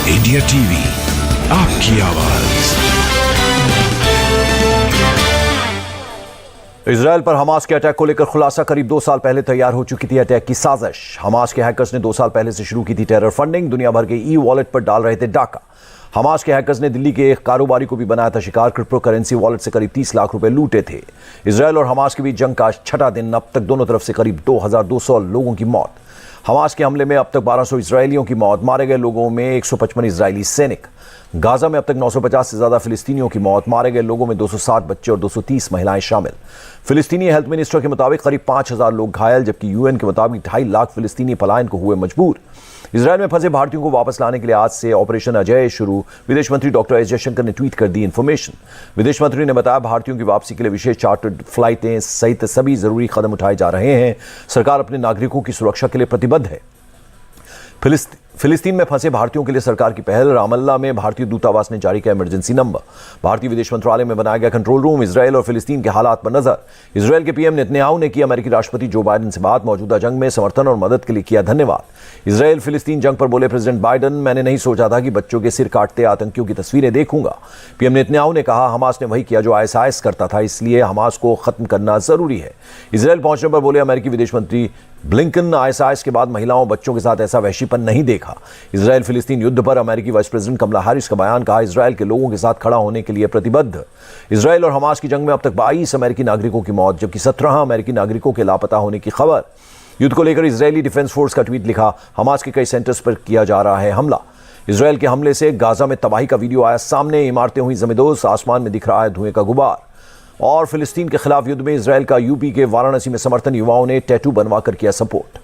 India TV, आपकी आवाज। Israel पर हमास के अटैक को लेकर खुलासा। करीब 2 साल पहले तैयार हो चुकी थी अटैक की साजिश। हमास के हैकर्स ने 2 साल पहले से शुरू की थी टेरर फंडिंग। दुनिया भर के ई वॉलेट पर डाल रहे थे डाका। हमास के हैकर्स ने दिल्ली के एक कारोबारी को भी बनाया था शिकार। क्रिप्टो करेंसी वॉलेट से करीब 30 लाख रुपए लूटे थे। इजराइल और हमास के बीच जंग का 6वां दिन। अब तक दोनों तरफ से करीब 2200 लोगों की मौत। हमास के हमले में अब तक 1200 इजरायलियों की मौत। मारे गए लोगों में 155 इजरायली सैनिक। गाजा में अब तक 950 से ज्यादा फिलिस्तीनियों की मौत। मारे गए लोगों में 260 बच्चे और 230 महिलाएं शामिल। फिलिस्तीनी हेल्थ मिनिस्टर के मुताबिक करीब 5000 लोग घायल, जबकि यूएन के मुताबिक 2.5 लाख फिलिस्तीनी पलायन को हुए मजबूर। इजरायल में फंसे भारतीयों को वापस लाने के लिए आज से ऑपरेशन अजय शुरू। विदेश मंत्री डॉक्टर एस जयशंकर ने ट्वीट कर दी इंफॉर्मेशन। विदेश मंत्री ने बताया भारतीयों की वापसी के लिए विशेष चार्टर्ड फ्लाइटें सहित सभी जरूरी कदम उठाए जा रहे हैं। सरकार अपने नागरिकों की सुरक्षा के लिए प्रतिबद्ध है। फिलिस्तीन में फंसे भारतीयों के लिए सरकार की पहल। रामल्ला में भारतीय दूतावास ने जारी किया इमरजेंसी नंबर। भारतीय विदेश मंत्रालय में बनाया गया कंट्रोल रूम। इजरायल और फिलिस्तीन के हालात पर नजर। इजरायल के पीएम नेतन्याहू ने की अमेरिकी राष्ट्रपति जो बाइडेन से बात। मौजूदा जंग में समर्थन और मदद के लिए किया धन्यवाद। इजरायल फिलिस्तीन जंग पर बोले प्रेसिडेंट बाइडेन, मैंने नहीं सोचा था कि बच्चों के सिर काटते आतंकियों की तस्वीरें देखूंगा। पीएम नेतन्याहू ने कहा, हमास ने वही किया जो आईएसआईएस करता था, इसलिए हमास को खत्म करना जरूरी है। इजरायल पहुंचने पर बोले अमेरिकी विदेश मंत्री ब्लिंकन, आईएसआईएस के बाद महिलाओं बच्चों के साथ ऐसा वहशीपन नहीं देखा। इजरायल फिलिस्तीन युद्ध पर अमेरिकी वाइस प्रेसिडेंट कमला हैरिस का बयान। कहा, इजरायल के लोगों के साथ खड़ा होने के लिए प्रतिबद्ध। इजरायल और हमास की जंग में अब तक 22 अमेरिकी नागरिकों की मौत, जबकि 17 अमेरिकी नागरिकों के लापता होने की खबर। युद्ध को लेकर इजरायली डिफेंस फोर्स का ट्वीट लिखा, हमास के कई सेंटर्स पर किया जा रहा है हमला। इजरायल के हमले से गाजा में तबाही का वीडियो आया सामने। इमारतें हुई जमींदोज, आसमान में दिख रहा है धुएं का गुबार। और फिलिस्तीन के खिलाफ युद्ध में इजरायल का यूपी के वाराणसी में समर्थन। युवाओं ने टैटू बनवाकर किया सपोर्ट।